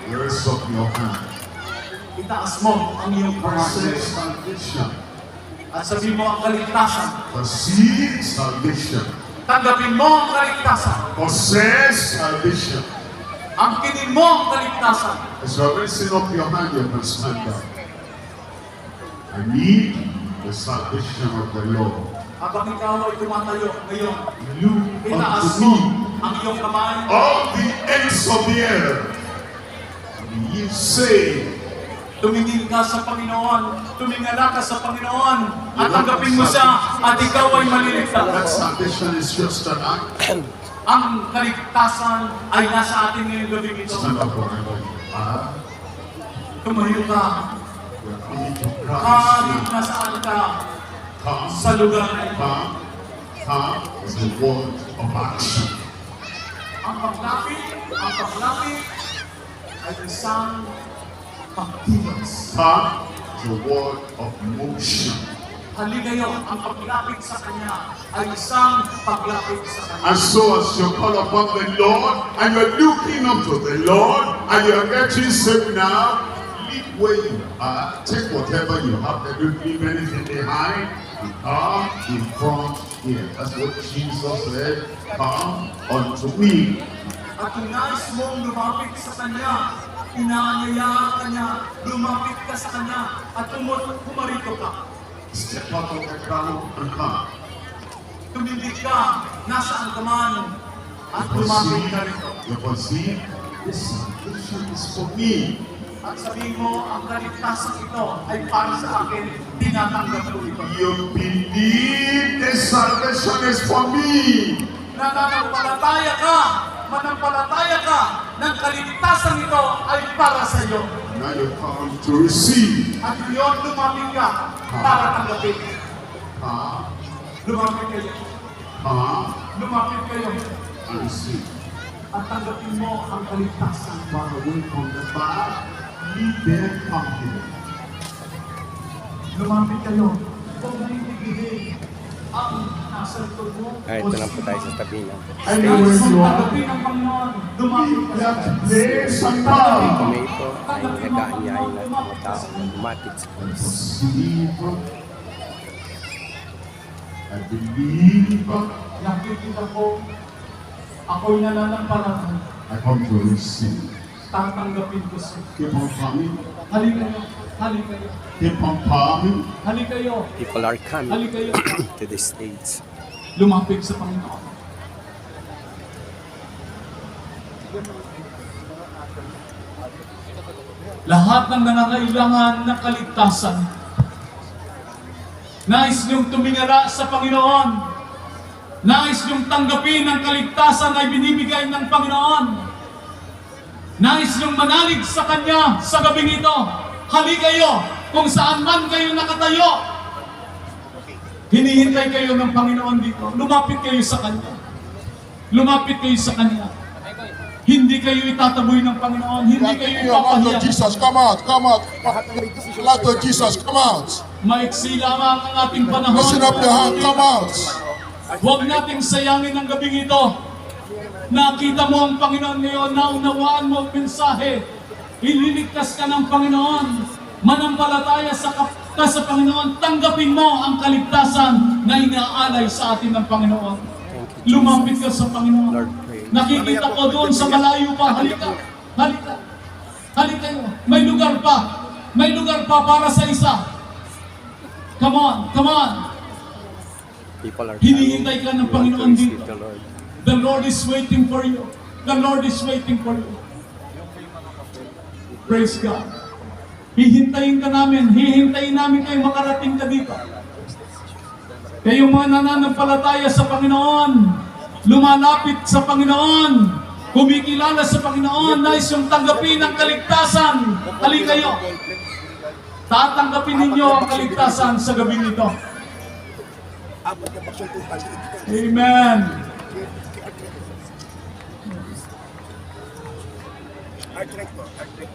Raise up your hand. Itaas mo ang iyong kamay. Possess salvation. At sabihin mo ang kaligtasan. Receive salvation. Tanggapin mo ang kaligtasan. Possess salvation. Angkinin mo ang kaligtasan. As you're raising up your hand, you can stand up. I need the salvation of the Lord. Habang ikaw ay tumatayo ngayon, Look itaas unto mo me, ang iyong kamay. all the ends of the earth. And ye say, Tumingin ka sa Panginoon, tumingala ka sa Panginoon, at tanggapin mo siya, at ikaw ay that maliligtas. salvation is just an act. Ang kaligtasan ay nasa atin ngayong gabi ito. Stand up wherever you are. Tumayo ka, We are coming to kahit Christ. nasaan ka Come, sa lugar na ito. come is the word of action. Ang paglapit ay isang pagkilos. Come is the word of motion. Halikayo, ang paglapit sa Kanya ay isang paglapit sa Kanya. And so as you call upon the Lord, and you're looking up to the Lord, and you're getting saved now, leave where you are, take whatever you have, and don't leave anything behind, and come in front here. That's what Jesus said, come unto me. At kung nais mong lumapit sa Kanya, inaanyayaan ka niya, lumapit ka sa Kanya, at pumarito ka. Step out of the crowd and come. Tumindig ka, nasaan ka man, at lumapit ka rito. You can see, this salvation is for me. At sabihin mo, ang kaligtasan ito ay para sa akin, tinatanggap ko ito. You believe this salvation is for me. Manampalataya ka ng kaligtasan ito ay para sa iyo. Now you come to receive. At ngayon, lumapit ka para tanggapin. Lumapit kayo. Lumapit kayo. And receive. At tanggapin mo ang kaligtasan. Far away from the back, leave them confident. Lumapit kayo. Huwag na itigilin ang nasa likod mo. Ito lang po tayo sa tabi ng And Nais when mong you are, tanggapin ang Panginoon. Lumapit leave ka that sa place and kami come. ito ay nag-aanyayin ng mga tao na lumapit sa And Diyos. receive. I believe. Nakikita ko, ako'y nananampalataya. I come to receive. Tatanggapin ko siya. Keep on coming. Halikayo. Halikayo. Keep on coming. Halikayo. People are coming Halikayo. to the States. Lumapit sa Panginoon. Lahat ng nangangailangan ng kaligtasan, nais niyong tumingala sa Panginoon. Nais niyong tanggapin ang kaligtasan ay binibigay ng Panginoon. Nais niyong manalig sa Kanya sa gabing ito. Halikayo kung saan man kayo nakatayo. Hinihintay kayo ng Panginoon dito. Lumapit kayo sa Kanya. Lumapit kayo sa Kanya. Hindi kayo itataboy ng Panginoon. Hindi kayo Lord ipapahiya. Jesus, come out, come out. Lord Jesus, come out. Maiksi lamang ang ating panahon. Listen up your hand, come out. Huwag nating sayangin ang gabing ito. Nakita mo ang Panginoon ngayon, naunawaan mo ang mensahe. Ililigtas ka ng Panginoon. Manampalataya ka sa Panginoon. Tanggapin mo ang kaligtasan na inaalay sa atin ng Panginoon. Lumapit ka sa Panginoon. Lord, pray. Nakikita ko doon sa malayo pa. Halika. Halika. Halika. May lugar pa. May lugar pa para sa isa. Come on. Come on. People are Hinihintay ka ng We want to Panginoon receive dito. the Lord. The Lord is waiting for you. The Lord is waiting for you. Praise God. Hihintayin ka namin. Hihintayin namin kayo makarating ka dito. Kayong mga nananampalataya sa Panginoon, lumalapit sa Panginoon, kumikilala sa Panginoon, nais yung tanggapin ang kaligtasan. Halika kayo. Tatanggapin ninyo ang kaligtasan sa gabi nito. Amen.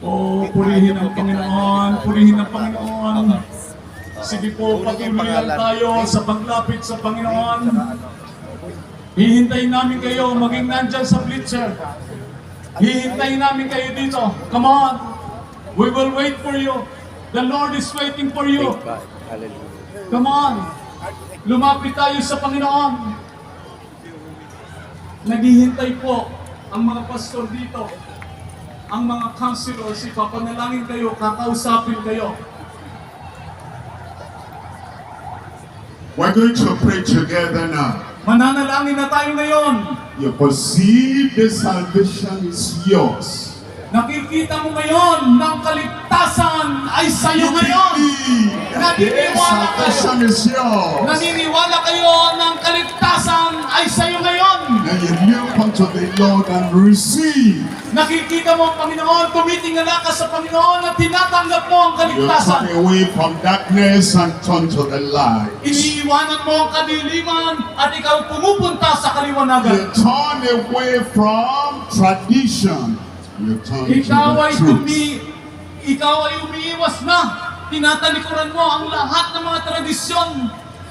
Oh, purihin ang Panginoon, purihin ang Panginoon. Sige po, patuloy lang tayo sa paglapit sa Panginoon. Hihintayin namin kayo maging nandyan sa bleacher. Hihintayin namin kayo dito. Come on. We will wait for you. The Lord is waiting for you. Thank God. Hallelujah. Come on. Lumapit tayo sa Panginoon. Naghihintay po ang mga pastor dito. Ang mga counselors, ipapanalangin kayo, kakausapin kayo. We're going to pray together now. Mananalangin na tayo ngayon. You perceive the salvation is yours. Nakikita mo ngayon ng kaligtasan ay sa'yo You ngayon. believe that the salvation is yours. Naniniwala kayo ng kaligtasan ay sa'yo ngayon. And you look unto the Lord and receive. Nakikita mo ang Panginoon, tumitingala ka sa Panginoon at tinatanggap mo ang You kaligtasan. turn away from darkness and turn to the light. Iniiwanan mo ang kadiliman at ikaw pumupunta sa You kaliwanagan. turn away from tradition. You turn to Ikaw the ay truth. umiiwas na. Tinatalikuran mo ang lahat ng mga tradisyon.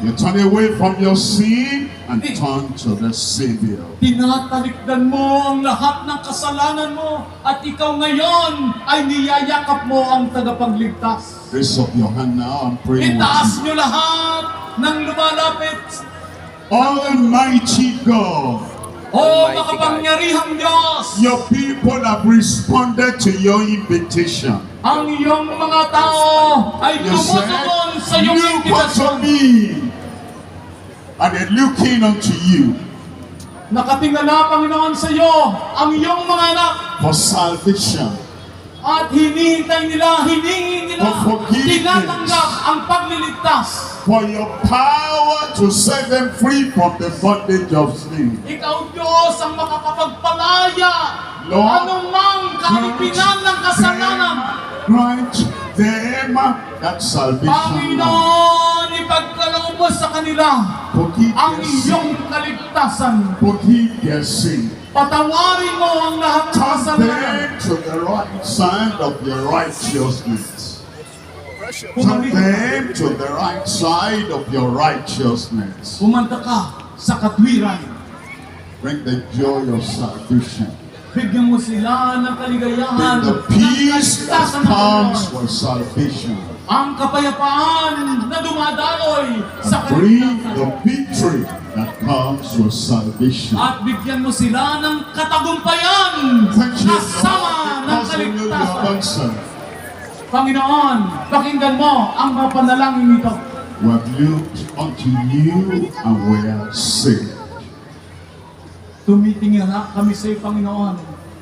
You turn away from your sin and turn to the Savior. Tinatalikdan mo ang lahat ng kasalanan mo at ikaw ngayon ay niyayakap mo ang tagapagligtas. Raise up your hand now and pray with Itaas me. nyo lahat ng lumalapit. Almighty God, O Almighty makapangyarihang Diyos, your people have responded to your invitation. ang iyong mga tao ay You tumutugon sa said, iyong look unto imbitasyon. me, and they're looking unto you Nakatingala, Panginoon, sa iyo ang iyong mga anak for salvation. at hinihintay nila, hinihingi nila, For forgiveness. tinatanggap ang pagliligtas. For your power to set them free from the bondage of sin. Ikaw, Diyos, ang makakapagpalaya. Lord, Anumang kahalipinan ng kasalanan. Grant them that salvation. Panginoon, ipagkaloob mo sa kanila Forgive ang their sin. iyong kaligtasan. Forgive their sin. Patawarin mo ang lahat ng Turn kasalanan. them to the right side of your righteousness. Turn Pumalik, them to the right side of your righteousness. pumanta ka sa katwiran. Bring the joy of salvation. Bigyan mo sila ng kaligayahan, Bring the ng peace that kaligtasan ng comes Panginoon. with salvation. Ang kapayapaan na dumadaloy sa Bring the kaligtasan. victory that comes with salvation. At bigyan mo sila ng katagumpayan Thank you, kasama Lord, ng because we know you have kaligtasan. answered. Panginoon, pakinggan mo ang mga panalangin nito. We have looked unto you and we are saved. Tumitingin na kami sa iyo, Panginoon,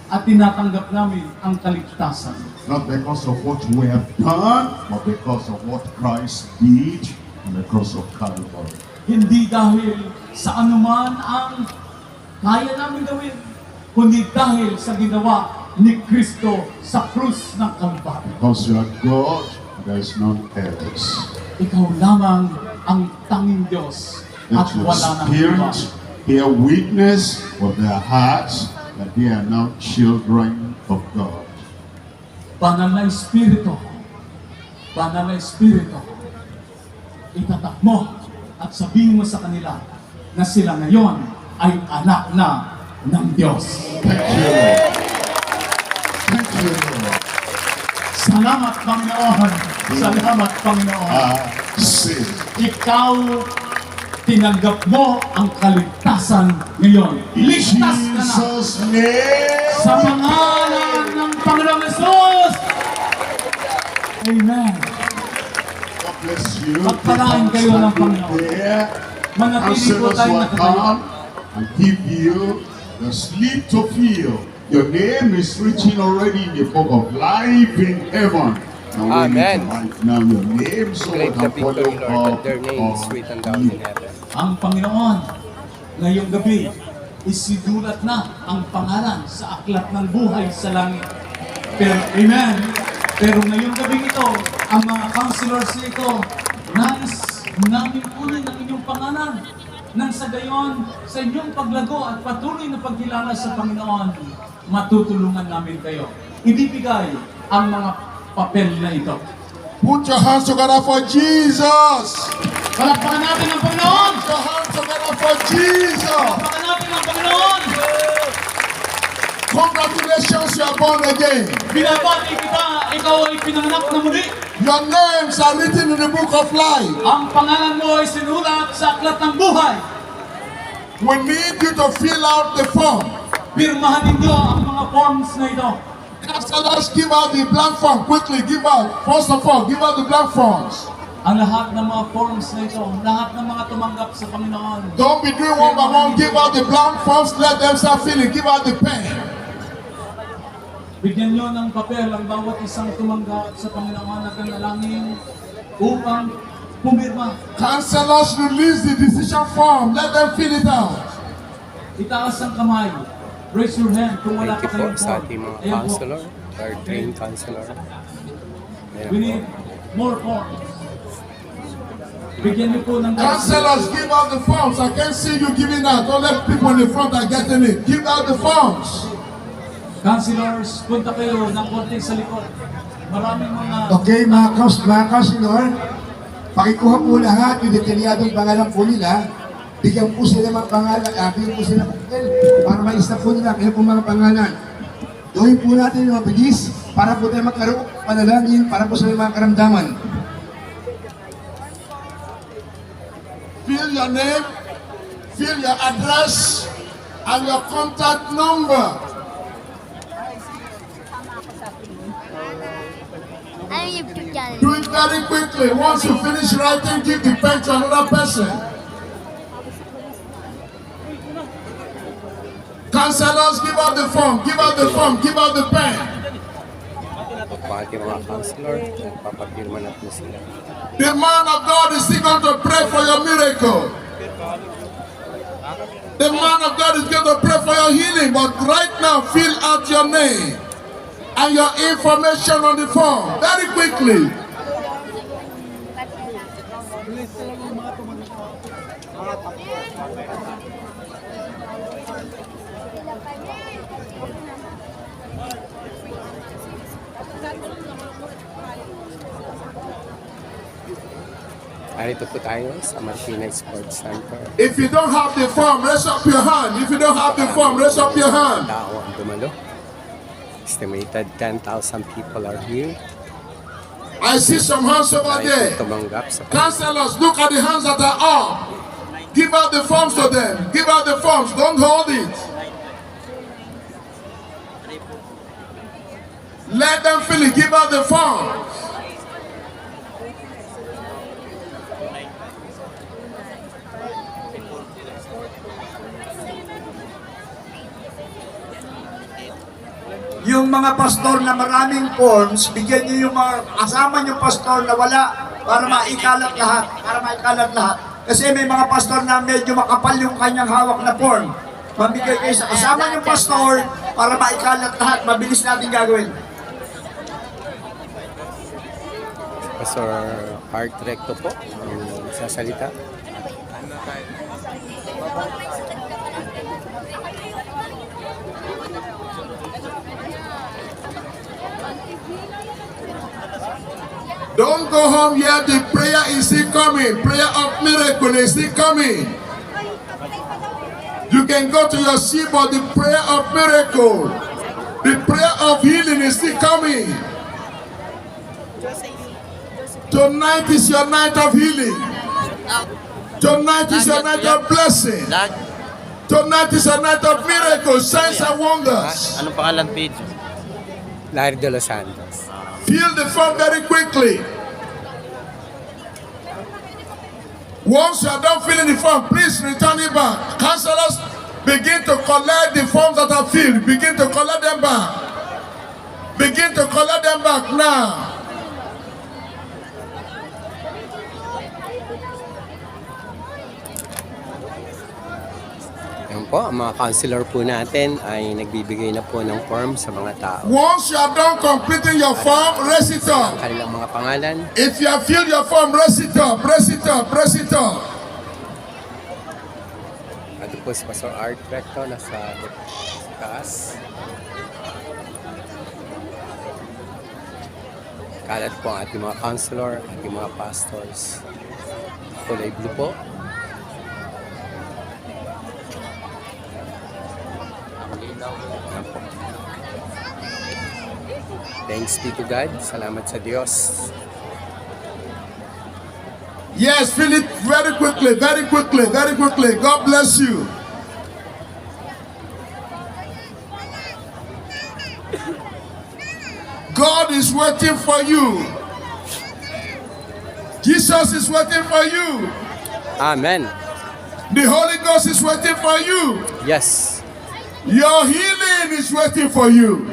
at tinatanggap namin ang kaligtasan. Not because of what we have done, but because of what Christ did on the cross of Calvary. Hindi dahil sa anuman ang kaya namin gawin, kundi dahil sa ginawa ni Kristo sa krus ng Kalbaryo. Because you are God, there is none else. Ikaw lamang ang tanging Diyos at Let your wala nang iba. spirit bear witness with their hearts that they are now children of God. Banal na Espiritu, itatak mo at sabihin mo sa kanila na sila ngayon ay anak na ng Diyos. Thank you, Lord. Thank you, Lord. Salamat, Panginoon. Salamat, Panginoon. Saved. Ikaw, tinanggap mo ang kaligtasan ngayon. In Ligtas ka na Jesus' name. sa pangalan ng Panginoong Jesus. Amen. God bless you. Pagpalain kayo ng Panginoon. There. Manatili po Counselors tayo will nakatayo. come and give you the sleep to feel. Your name is written already in the book of life in heaven. Now we need Amen. to write now your name so we Claim the can follow victory, Lord, up that their name is on written down you. in heaven. Ang Panginoon, ngayong gabi, isinulat na ang pangalan sa aklat ng buhay sa langit. Pero, amen. Pero ngayong gabi ito, ang mga counselors nito, nais namin kunin ang inyong pangalan. Nang sa gayon, sa inyong paglago at patuloy na pagkilala sa Panginoon, matutulungan namin kayo. Ibibigay ang mga papel na ito. Put your hands together for Jesus. Palakpakan natin ang Panginoon! Put your hands together for Jesus. Palakpakan natin ang Panginoon! Congratulations, you are born again. Binabati kita, ikaw ay pinanganak na muli. Your names are written in the book of life. Ang pangalan mo ay sinulat sa aklat ng buhay. We need you to fill out the form. Pirmahan ninyo ang mga forms na ito. Counselors, give out the blank form quickly. Give out. First of all, give out the blank forms. Ang lahat ng mga forms na ito, lahat ng mga tumanggap sa Panginoon. Don't be doing one by one. Give out the blank forms. Let them start filling. Give out the pen. Bigyan nyo ng papel ang bawat isang tumanggap sa Panginoon na kanalangin upang pumirma. Counselors, release the decision form. Let them fill it out. Itaas ang kamay. Raise your hand kung wala Thank pa you po kayong sa form. ating mga Ayan po. counselor, our trained counselor. Ayan We po. need more forms. Bigyan niyo po ng Counselors, give out the forms. I can't see you giving out. Don't let people in the front are getting it. Give out the forms. Counselors, punta kayo ng konti sa likod. Maraming mga... Okay, mga councilor, pakikuha po lahat yung detalyadong pangalan po nila. Bigyan po sila mga pangalan, bigyan po sila ng papel para ma-stop po nila kaya po mga pangalan. Gawin po natin yung mabilis para po tayo magkaroon ng panalangin para po sa mga karamdaman. Fill your name, fill your address, and your contact number. Ano yung YouTube channel? Do it very quickly. Once you finish writing, give the pen to another person. Counselors, give out the form, give out the form, give out the pen. Po ating mga counselor, nagpapapirma na po sila. The man of God is still going to pray for your miracle. The man of God is going to pray for your healing, but right now, fill out your name and your information on the form very quickly. Arito po tayo sa Martina Sports Center. If you don't have the form, raise up your hand. If you don't have the form, raise up your hand. Tao ang dumalo. Estimated 10,000 people are here. I see some hands over Ay there. po tumanggap sa Counselors, look at the hands that are up. Give out the forms to them. Give out the forms. Don't hold it. Let them fill it. Give out the forms. Yung mga pastor na maraming forms, bigyan niyo yung mga kasama yung pastor na wala para maikalat lahat. Kasi may mga pastor na medyo makapal yung kanyang hawak na form. Mabigay kayo sa kasama yung pastor para maikalat lahat. Mabilis natin gagawin. Pastor Art Recto po ang sasalita. Don't go home yet. The prayer is still coming. Prayer of miracle is still coming. You can go to your seat, but the prayer of miracle, the prayer of healing is still coming. Tonight is your night of healing. Tonight is your night of blessing. Tonight is your night of miracles, signs and wonders. Anong pangalan page? Larry de los Santos. Fill the form very quickly. Once you are done filling the form, please return it back. Counselors, begin to collect the forms that are filled. Begin to collect them back. Begin to collect them back now. Yan po, ang mga counselor po natin ay nagbibigay na po ng form sa mga tao. Once you are done completing your form, raise it up. Kanilang mga pangalan. If you have filled your form, raise it up, raise it up, raise it up. Ito po si Pastor Art Recto nasa taas. Kalat po ang ating mga counselor, ating mga pastors. Kulay blue po. Yan po. Thanks be to God. Salamat sa Diyos. Yes, fill it very quickly, very quickly, very quickly. God bless you. God is waiting for you. Jesus is waiting for you. Amen. The Holy Ghost is waiting for you. Yes. Your healing is waiting for you.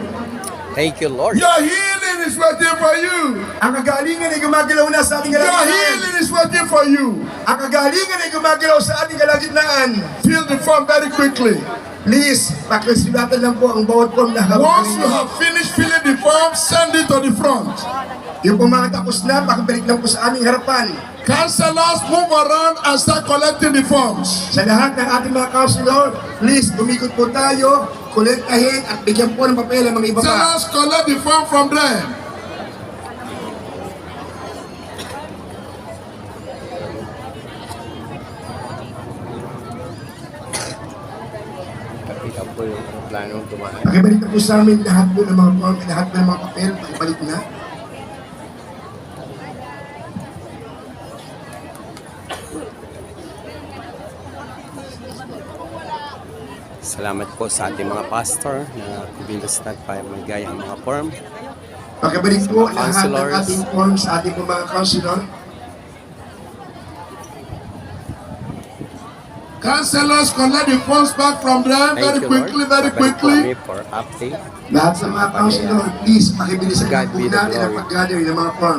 Thank you, Lord. Your healing is waiting for you. Ang kagalingan ay gumagalaw na sa ating Your kalagitnaan. healing is waiting for you. Ang kagalingan ay gumagalaw sa ating kalagitnaan. Fill the form very quickly. Please, pakisulatan lang po ang bawat form na hawak Once you ninyo. have finished filling the form, send it to the front. Yung po mga tapos na, pakibalik lang po sa aming harapan. Counselors, move around and start collecting the forms. Sa lahat ng ating mga counselor, please, umikot po tayo, kolektahin at bigyan po ng papel ang mga iba pa. Counselors, collect the form from them. Kapitan po yung planong dumaan. Pakibalik na po sa amin lahat po ng mga form, lahat po ng mga papel, pakibalik na. Salamat po sa ating mga pastor na kubilos na para magaya ang mga form. Pakibalik po lahat ng Counselors. ating form sa ating po mga counselor. Counselors, collect the forms back from them very Thank you, quickly, Lord. very Babalik po quickly. kami for update. Lahat sa mga counselor, please, pakibilisan God lang po be the natin ang glory. pag-gather ng mga form.